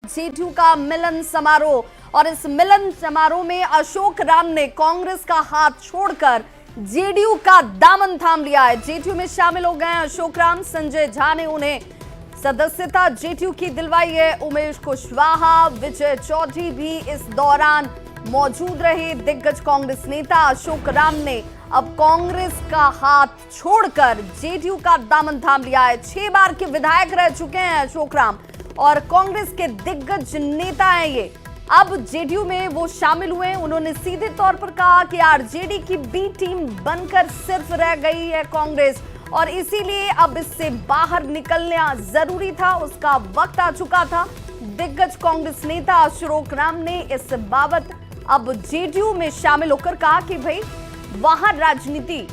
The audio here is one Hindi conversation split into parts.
जेडीयू का मिलन समारोह और इस मिलन समारोह में अशोक राम ने कांग्रेस का हाथ छोड़कर जेडीयू का दामन थाम लिया है। जेडीयू में शामिल हो गए हैं अशोक राम। संजय झा ने उन्हें सदस्यता जेडीयू की दिलवाई है। उमेश कुशवाहा, विजय चौधरी भी इस दौरान मौजूद रहे। दिग्गज कांग्रेस नेता अशोक राम ने अब कांग्रेस का हाथ छोड़कर जेडीयू का दामन थाम लिया है। 6 बार के विधायक रह चुके हैं अशोक राम और कांग्रेस के दिग्गज नेता हैं ये। अब जेडीयू में वो शामिल हुए। उन्होंने सीधे तौर पर कहा कि आरजेडी की बी टीम बनकर सिर्फ रह गई है कांग्रेस और इसीलिए अब इससे बाहर निकलना जरूरी था, उसका वक्त आ चुका था। दिग्गज कांग्रेस नेता अशोक राम ने इस बाबत अब जेडीयू में शामिल होकर कहा कि भाई वहां राजनीति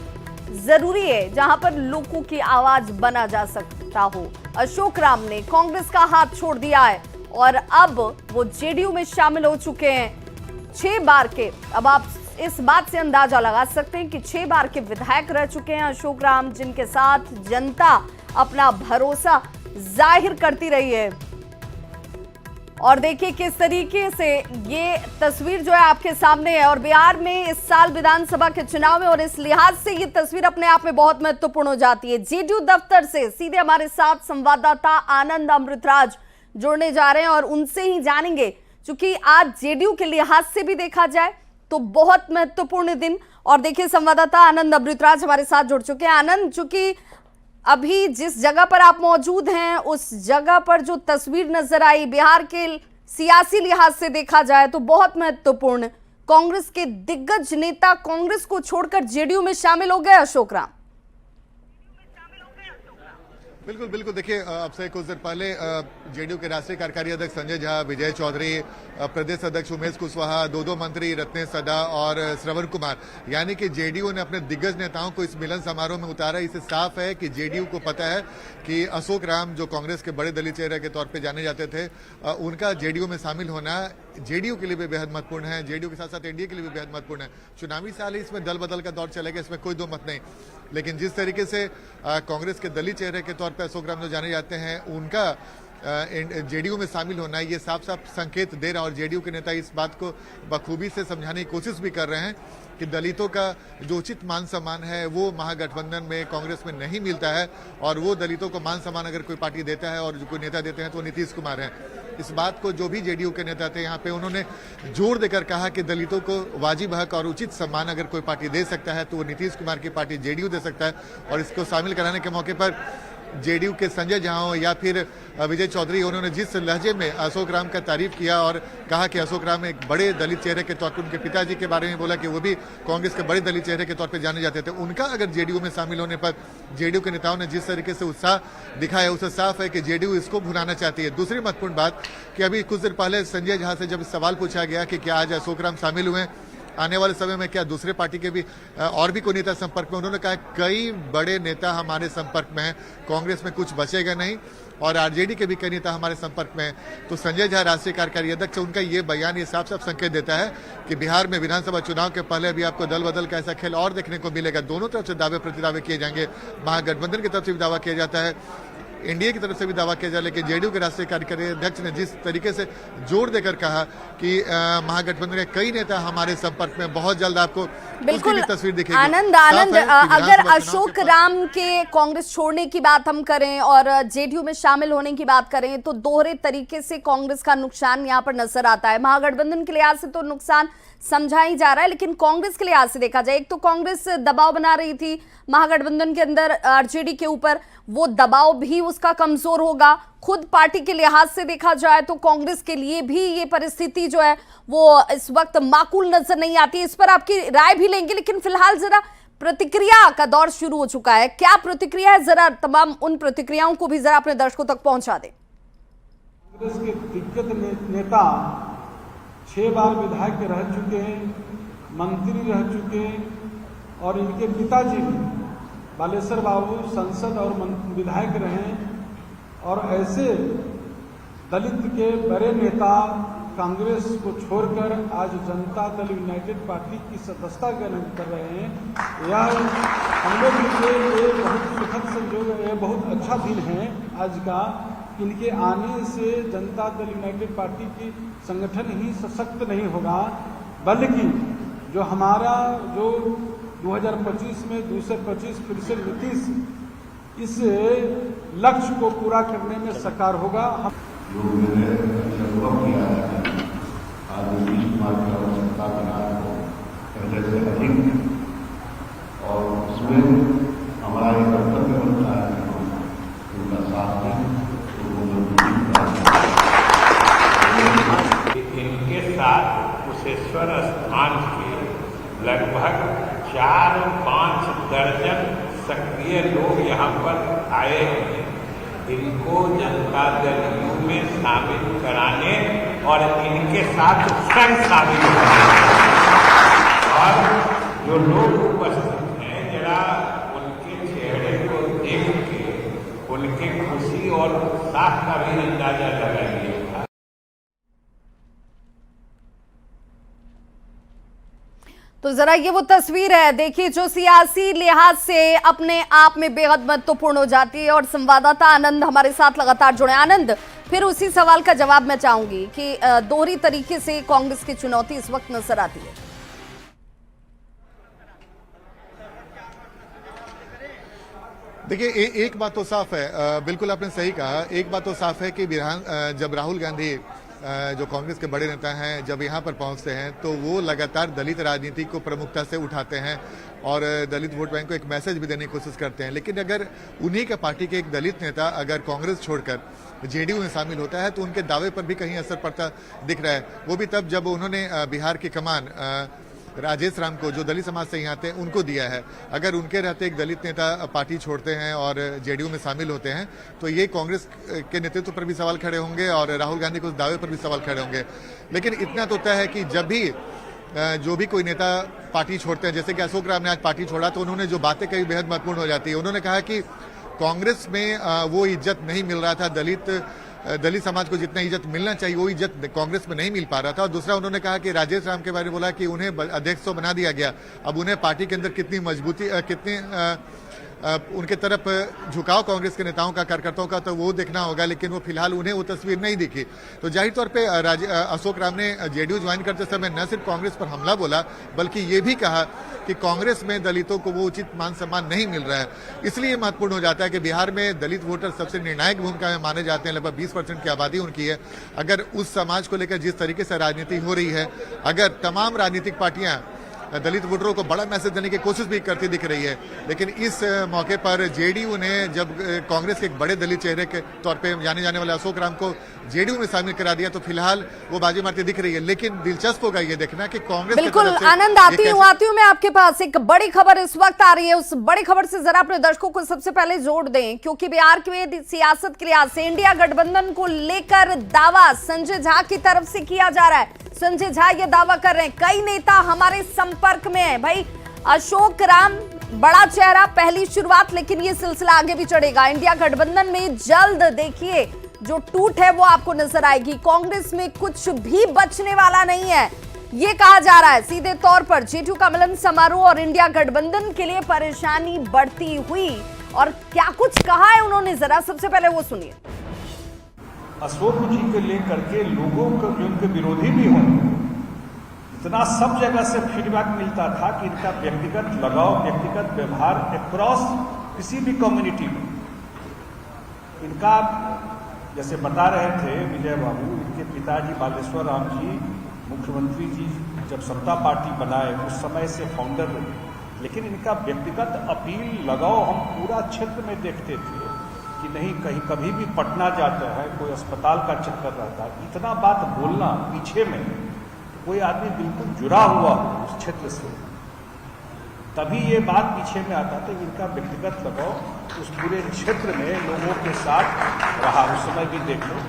जरूरी है जहां पर लोगों की आवाज बना जा सकता हो। अशोक राम ने कांग्रेस का हाथ छोड़ दिया है और अब वो जेडीयू में शामिल हो चुके हैं 6 बार के। अब आप इस बात से अंदाजा लगा सकते हैं कि 6 बार के विधायक रह चुके हैं अशोक राम, जिनके साथ जनता अपना भरोसा जाहिर करती रही है। और देखिए किस तरीके से ये तस्वीर जो है आपके सामने है। और बिहार में इस साल विधानसभा के चुनाव में और इस लिहाज से ये तस्वीर अपने आप में बहुत महत्वपूर्ण हो जाती है। जेडीयू दफ्तर से सीधे हमारे साथ संवाददाता आनंद अमृतराज जुड़ने जा रहे हैं और उनसे ही जानेंगे, क्योंकि आज जेडीयू के लिहाज से भी देखा जाए तो बहुत महत्वपूर्ण दिन। और देखिए संवाददाता आनंद अमृतराज हमारे साथ जुड़ चुके हैं। आनंद, चूंकि अभी जिस जगह पर आप मौजूद हैं उस जगह पर जो तस्वीर नजर आई बिहार के सियासी लिहाज से देखा जाए तो बहुत महत्वपूर्ण, कांग्रेस के दिग्गज नेता कांग्रेस को छोड़कर जेडीयू में शामिल हो गए अशोक राम। बिल्कुल बिल्कुल, देखिए अब से कुछ देर पहले जेडीयू के राष्ट्रीय कार्यकारी अध्यक्ष संजय झा, विजय चौधरी, प्रदेश अध्यक्ष उमेश कुशवाहा, 2 मंत्री रत्नेश सदा और श्रवण कुमार, यानी कि जेडीयू ने अपने दिग्गज नेताओं को इस मिलन समारोह में उतारा। इससे साफ है कि जेडीयू को पता है कि अशोक राम जो कांग्रेस के बड़े दलीय चेहरे के तौर पर जाने जाते थे, उनका जेडीयू में शामिल होना जेडीयू के लिए भी बेहद महत्वपूर्ण है। जेडीयू के साथ साथ एनडीए के लिए भी बेहद महत्वपूर्ण है। चुनावी साल ही इसमें दल बदल का दौर चलेगा, इसमें कोई दो मत नहीं। लेकिन जिस तरीके से कांग्रेस के दलीय चेहरे के तौर पर अशोक राम जो जाने जाते हैं, उनका जेडीयू में शामिल होना ये साफ साफ संकेत दे रहा है। और जेडीयू के नेता इस बात को बखूबी से समझाने की कोशिश भी कर रहे हैं कि दलितों का जो उचित मान सम्मान है वो महागठबंधन में कांग्रेस में नहीं मिलता है और वो दलितों को मान सम्मान अगर कोई पार्टी देता है और जो कोई नेता देते हैं तो नीतीश कुमार हैं। इस बात को जो भी जेडीयू के नेता थे यहाँ पे उन्होंने जोर देकर कहा कि दलितों को वाजिब हक और उचित सम्मान अगर कोई पार्टी दे सकता है तो वो नीतीश कुमार की पार्टी जेडीयू दे सकता है। और इसको शामिल कराने के मौके पर जेडीयू के संजय झा हो या फिर विजय चौधरी, उन्होंने जिस लहजे में अशोक राम का तारीफ किया और कहा कि अशोक राम एक बड़े दलित चेहरे के तौर पर, उनके पिताजी के बारे में बोला कि वो भी कांग्रेस के बड़े दलित चेहरे के तौर पर जाने जाते थे, उनका अगर जेडीयू में शामिल होने पर जेडीयू के नेताओं ने जिस तरीके से उत्साह दिखाया उससे साफ है कि जेडीयू इसको भुनाना चाहती है। दूसरी महत्वपूर्ण बात कि अभी कुछ देर पहले संजय झा से जब सवाल पूछा गया कि क्या आज अशोक राम शामिल हुए, आने वाले समय में क्या दूसरे पार्टी के भी और भी कोई नेता संपर्क में, उन्होंने कहा कई बड़े नेता हमारे संपर्क में हैं, कांग्रेस में कुछ बचेगा नहीं और आरजेडी के भी कई नेता हमारे संपर्क में हैं। तो संजय झा राष्ट्रीय कार्यकारी अध्यक्ष, उनका ये बयान ये साफ साफ संकेत देता है कि बिहार में विधानसभा चुनाव के पहले भी आपको दल बदल का ऐसा खेल और देखने को मिलेगा। दोनों तरफ से दावे प्रतिदावे किए जाएंगे, महागठबंधन की तरफ से भी दावा किया जाता है, एनडीए की तरफ से भी दावा किया जाए। लेकिन जेडीयू के राष्ट्रीय कार्यकारी अध्यक्ष ने जिस तरीके से जोर देकर कहा कि महागठबंधन के कई नेता हमारे संपर्क में, बहुत जल्द आपको बिल्कुल तस्वीर दिखेगी। आनंद अगर अशोक राम के कांग्रेस छोड़ने की बात हम करें और जेडीयू में शामिल होने की बात करें तो दोहरे तरीके से कांग्रेस का नुकसान यहाँ पर नजर आता है। महागठबंधन के लिहाज से तो नुकसान समझा ही जा रहा है, लेकिन कांग्रेस के लिहाज से देखा जाए, एक तो कांग्रेस दबाव बना रही थी महागठबंधन के अंदर आरजेडी के ऊपर, वो दबाव भी उसका कमजोर होगा। खुद पार्टी के लिहाज से देखा जाए तो कांग्रेस के लिए भी ये परिस्थिति जो है वो इस वक्त माकूल नजर नहीं आती। इस पर आपकी राय भी लेंगे, लेकिन फिलहाल जरा प्रतिक्रिया का दौर शुरू हो चुका है। क्या प्रतिक्रिया है, जरा तमाम उन प्रतिक्रियाओं को भी जरा अपने दर्शकों तक पहुंचा दें। कांग्रेस के दिग्गज नेता 6 बार विधायक रह चुके हैं, मंत्री रह चुके हैं और इनके पिताजी भी बालेश्वर बाबू संसद और विधायक रहे और ऐसे दलित के बड़े नेता कांग्रेस को छोड़कर आज जनता दल यूनाइटेड पार्टी की सदस्यता ग्रहण कर रहे हैं। यह हम लोग के लिए बहुत सुखद संयोग है, बहुत अच्छा दिन है आज का इनके आने से जनता दल यूनाइटेड पार्टी की संगठन ही सशक्त नहीं होगा, बल्कि जो हमारा जो 2025 में 225% नीतीश इस लक्ष्य को पूरा करने में साकार होगा। जो मैंने अनुभव किया है आज 20 मार्च का आवश्यकता बनाने को पहले से अधिक, और उसमें हमारा एक कर्तव्य बनता है कि हम उनका साथ दें, इनके साथ कुशेश्वर स्थान के लगभग 4-5 दर्जन सक्रिय लोग यहाँ पर आए हैं। इनको जनता दल यू में शामिल कराने और इनके साथ संग शामिल कराने, और जो लोग उपस्थित हैं जरा उनके चेहरे को देख के उनके खुशी और उत्साह का भी अंदाजा लगाइए। तो जरा ये वो तस्वीर है, देखिए, जो सियासी लिहाज से अपने आप में बेहद महत्वपूर्ण हो जाती है। और संवाददाता आनंद हमारे साथ लगातार जुड़े। आनंद, फिर उसी सवाल का जवाब मैं चाहूंगी कि दोहरी तरीके से कांग्रेस की चुनौती इस वक्त नजर आती है। देखिए, एक बात तो साफ है, बिल्कुल आपने सही कहा। एक बात तो साफ है कि जब राहुल गांधी जो कांग्रेस के बड़े नेता हैं जब यहाँ पर पहुँचते हैं तो वो लगातार दलित राजनीति को प्रमुखता से उठाते हैं और दलित वोट बैंक को एक मैसेज भी देने की कोशिश करते हैं। लेकिन अगर उन्हीं के पार्टी के एक दलित नेता अगर कांग्रेस छोड़कर जेडीयू में शामिल होता है तो उनके दावे पर भी कहीं असर पड़ता दिख रहा है। वो भी तब जब उन्होंने बिहार की कमान राजेश राम को, जो दलित समाज से यहाँ थे, उनको दिया है। अगर उनके रहते एक दलित नेता पार्टी छोड़ते हैं और जेडीयू में शामिल होते हैं तो ये कांग्रेस के नेतृत्व पर भी सवाल खड़े होंगे और राहुल गांधी के उस दावे पर भी सवाल खड़े होंगे। लेकिन इतना तो तय है कि जब भी जो भी कोई नेता पार्टी छोड़ते हैं, जैसे कि अशोक राम ने आज पार्टी छोड़ा, तो उन्होंने जो बातें कही बेहद महत्वपूर्ण हो जाती है। उन्होंने कहा कि कांग्रेस में वो इज्जत नहीं मिल रहा था, दलित समाज को जितना इज्जत मिलना चाहिए वो इज्जत कांग्रेस में नहीं मिल पा रहा था। और दूसरा उन्होंने कहा कि राजेश राम के बारे में बोला कि उन्हें अध्यक्ष तो बना दिया गया, अब उन्हें पार्टी के अंदर कितनी मजबूती, कितनी उनके तरफ झुकाव कांग्रेस के नेताओं का, कार्यकर्ताओं का, तो वो देखना होगा। लेकिन वो फिलहाल उन्हें वो तस्वीर नहीं दिखी। तो जाहिर तौर पे अशोक राम ने जेडीयू ज्वाइन करते समय न सिर्फ कांग्रेस पर हमला बोला बल्कि ये भी कहा कि कांग्रेस में दलितों को वो उचित मान सम्मान नहीं मिल रहा है। इसलिए महत्वपूर्ण हो जाता है कि बिहार में दलित वोटर सबसे निर्णायक भूमिका में माने जाते हैं। लगभग 20% की आबादी उनकी है। अगर उस समाज को लेकर जिस तरीके से राजनीति हो रही है, अगर तमाम राजनीतिक पार्टियां दलित वोटरों को बड़ा मैसेज देने की कोशिश भी करती दिख रही है, लेकिन इस मौके पर जेडीयू ने जब कांग्रेस के एक बड़े दलित चेहरे के तौर पे जाने जाने वाले अशोक राम को जेडीयू में शामिल करा दिया, तो फिलहाल वो बाजी मारती दिख रही है। लेकिन दिलचस्प होगा ये देखना कि कांग्रेस, बिल्कुल आनंद, आती हूँ मैं आपके पास। एक बड़ी खबर इस वक्त आ रही है, उस बड़ी खबर से जरा अपने दर्शकों को सबसे पहले जोड़ दें, क्योंकि बिहार की सियासत के लिहाज से इंडिया गठबंधन को लेकर दावा संजय झा की तरफ से किया जा रहा है। संजय झा ये दावा कर रहे हैं, कई नेता हमारे संपर्क में है। भाई, अशोक राम बड़ा चेहरा, पहली शुरुआत, लेकिन ये सिलसिला आगे भी चढ़ेगा। इंडिया गठबंधन में जल्द देखिए जो टूट है वो आपको नजर आएगी। कांग्रेस में कुछ भी बचने वाला नहीं है, ये कहा जा रहा है। सीधे तौर पर जेडीयू का मिलन समारोह और इंडिया गठबंधन के लिए परेशानी बढ़ती हुई, और क्या कुछ कहा है उन्होंने, जरा सबसे पहले वो सुनिए। अशोक जी को लेकर के लोगों को, जो उनके विरोधी भी हों, इतना सब जगह से फीडबैक मिलता था कि इनका व्यक्तिगत लगाव, व्यक्तिगत व्यवहार अक्रॉस किसी भी कम्युनिटी में इनका, जैसे बता रहे थे विजय बाबू, इनके पिताजी बालेश्वर राम जी, मुख्यमंत्री जी जब समता पार्टी बनाए उस समय से फाउंडर रहे, लेकिन इनका व्यक्तिगत अपील, लगाव हम पूरा क्षेत्र में देखते थे कि नहीं, कहीं कभी भी पटना जाता है, कोई अस्पताल का चक्कर रहता है, इतना बात बोलना पीछे में, कोई आदमी बिल्कुल जुड़ा हुआ उस क्षेत्र से, तभी ये बात पीछे में आता था। इनका व्यक्तिगत लगाव उस पूरे क्षेत्र में लोगों के साथ रहा, उस समय भी देख लो,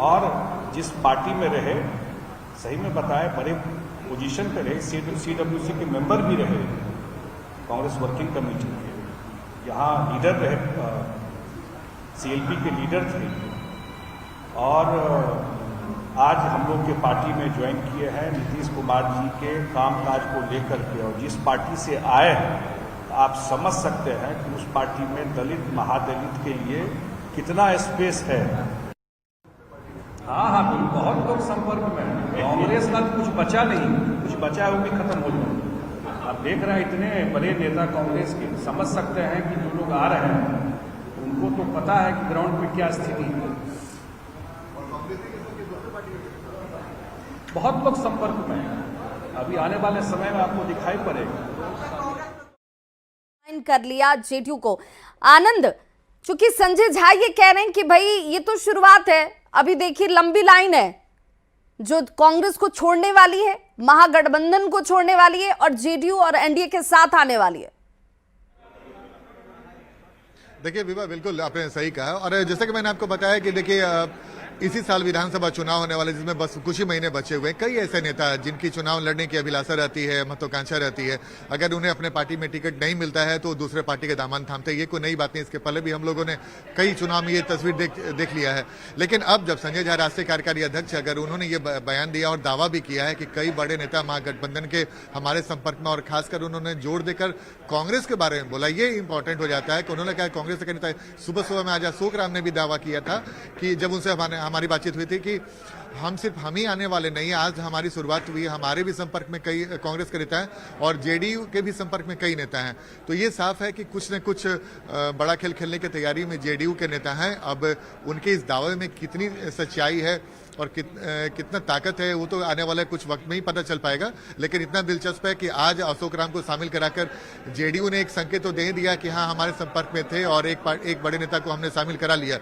और जिस पार्टी में रहे, सही में बताए, बड़े पोजीशन पे रहे, CWC के मेंबर भी रहे, कांग्रेस वर्किंग कमेटी के, यहाँ लीडर रहे, CLP के लीडर थे, और आज हम लोग के पार्टी में ज्वाइन किए हैं नीतीश कुमार जी के कामकाज को लेकर के। और जिस पार्टी से आए हैं, आप समझ सकते हैं कि उस पार्टी में दलित, महादलित के लिए कितना स्पेस है। हाँ हाँ बिल्कुल, बहुत लोग संपर्क में हैं। कांग्रेस का कुछ बचा नहीं, कुछ बचा है वो भी खत्म हो जाए। आप देख रहे हैं इतने बड़े नेता कांग्रेस के, समझ सकते हैं कि जो लोग आ रहे हैं उनको तो पता है कि ग्राउंड पे क्या स्थिति है। बहुत लोग संपर्क में हैं, अभी आने वाले समय में आपको दिखाई पड़ेगा। कर लिया जेडीयू को। आनंद, चूंकि संजय झा ये कह रहे हैं कि भाई ये तो शुरुआत है, अभी देखिए लंबी लाइन है जो कांग्रेस को छोड़ने वाली है, महागठबंधन को छोड़ने वाली है और जेडीयू और एनडीए के साथ आने वाली है। देखिए विभा, बिल्कुल आपने सही कहा। और जैसे कि मैंने आपको बताया कि देखिए इसी साल विधानसभा चुनाव होने वाले, जिसमें बस कुछ ही महीने बचे हुए हैं। कई ऐसे नेता जिनकी चुनाव लड़ने की अभिलाषा रहती है, महत्वाकांक्षा रहती है, अगर उन्हें अपने पार्टी में टिकट नहीं मिलता है तो दूसरे पार्टी के दामन थामते हैं। ये कोई नई बात नहीं, इसके पहले भी हम लोगों ने कई चुनाव में ये तस्वीर देख लिया है। लेकिन अब जब संजय झा राष्ट्रीय कार्यकारी अध्यक्ष, अगर उन्होंने ये बयान दिया और दावा भी किया है कि कई बड़े नेता महागठबंधन के हमारे संपर्क में, और खासकर उन्होंने जोर देकर कांग्रेस के बारे में बोला, ये इंपॉर्टेंट हो जाता है कि उन्होंने कहा कांग्रेस के नेता। सुबह में आज अशोक राम ने भी दावा किया था कि जब उनसे हमारी बातचीत हुई थी कि हम सिर्फ हम ही आने वाले नहीं, आज हमारी शुरुआत हुई है, हमारे भी संपर्क में कई कांग्रेस के नेता हैं और जेडीयू के भी संपर्क में कई नेता हैं। तो ये साफ है कि कुछ न कुछ बड़ा खेल खेलने की तैयारी में जेडीयू के नेता हैं। अब उनके इस दावे में कितनी सच्चाई है और कितना ताकत है वो तो आने वाले कुछ वक्त में ही पता चल पाएगा। लेकिन इतना दिलचस्प है कि आज अशोक राम को शामिल कराकर जेडीयू ने एक संकेत तो दे दिया कि हाँ हमारे संपर्क में थे और एक बड़े नेता को हमने शामिल करा लिया।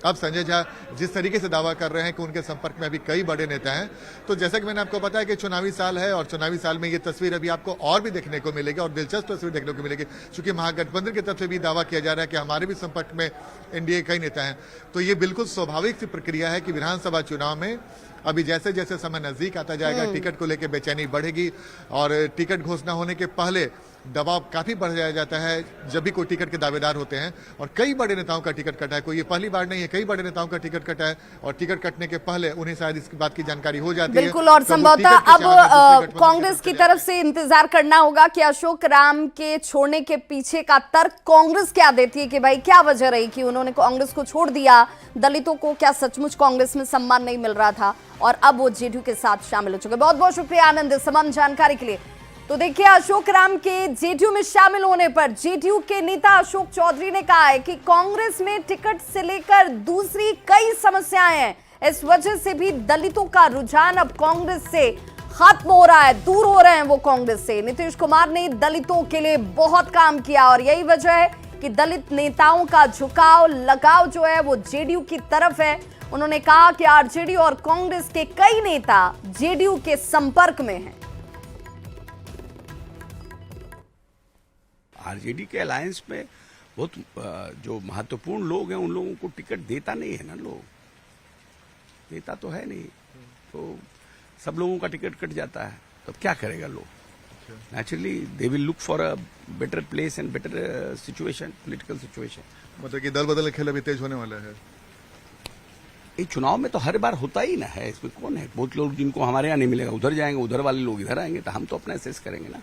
अब संजय झा जिस तरीके से दावा कर रहे हैं कि उनके संपर्क में अभी कई बड़े नेता हैं, तो जैसा कि मैंने आपको बताया कि चुनावी साल है और चुनावी साल में ये तस्वीर अभी आपको और भी देखने को मिलेगी और दिलचस्प तस्वीर देखने को मिलेगी, क्योंकि महागठबंधन की तरफ से भी दावा किया जा रहा है कि हमारे भी संपर्क में एनडीए कई नेता हैं। तो ये बिल्कुल स्वाभाविक सी प्रक्रिया है कि विधानसभा चुनाव में अभी जैसे जैसे समय नजदीक आता जाएगा, टिकट को लेकर बेचैनी बढ़ेगी और टिकट घोषणा होने के पहले दबाव काफी बढ़ जाता है जब भी कोई टिकट के दावेदार होते हैं। और कई बड़े नेताओं का टिकट कटा है, कोई ये पहली बार नहीं है, कई बड़े नेताओं का टिकट कटा है और टिकट कटने के पहले उन्हें शायद इस बात की जानकारी हो जाती है। बिल्कुल, और संभवतः अब कांग्रेस की तरफ से इंतजार करना होगा कि अशोक राम के छोड़ने के पीछे का तर्क कांग्रेस क्या देती है, कि भाई क्या वजह रही कि उन्होंने कांग्रेस को छोड़ दिया, दलितों को क्या सचमुच कांग्रेस में सम्मान नहीं मिल रहा था और अब वो जेडीयू के साथ शामिल हो चुके। बहुत बहुत शुक्रिया आनंद इस तमाम जानकारी के लिए। तो देखिए, अशोक राम के जेडीयू में शामिल होने पर जेडीयू के नेता अशोक चौधरी ने कहा है कि कांग्रेस में टिकट से लेकर दूसरी कई समस्याएं हैं, इस वजह से भी दलितों का रुझान अब कांग्रेस से खत्म हो रहा है, दूर हो रहे हैं वो कांग्रेस से। नीतीश कुमार ने दलितों के लिए बहुत काम किया और यही वजह है कि दलित नेताओं का झुकाव, लगाव जो है वो जेडीयू की तरफ है। उन्होंने कहा कि आरजेडी और कांग्रेस के कई नेता जेडीयू के संपर्क में हैं। आरजेडी के अलायंस में बहुत जो महत्वपूर्ण लोग हैं उन लोगों को टिकट देता नहीं है ना, लोग देता तो है नहीं, तो सब लोगों का टिकट कट जाता है, तो क्या करेगा लोग? Naturally they will look for a better place and better situation, political situation. मतलब कि दल बदल खेल अभी तेज होने वाला है। ये चुनाव में तो हर बार होता ही ना है, इसमें कौन है? बहुत लोग जिनको हमारे यहाँ नहीं मिलेगा उधर जाएंगे, उधर वाले लोग इधर आएंगे, तो हम तो अपना असेस करेंगे ना।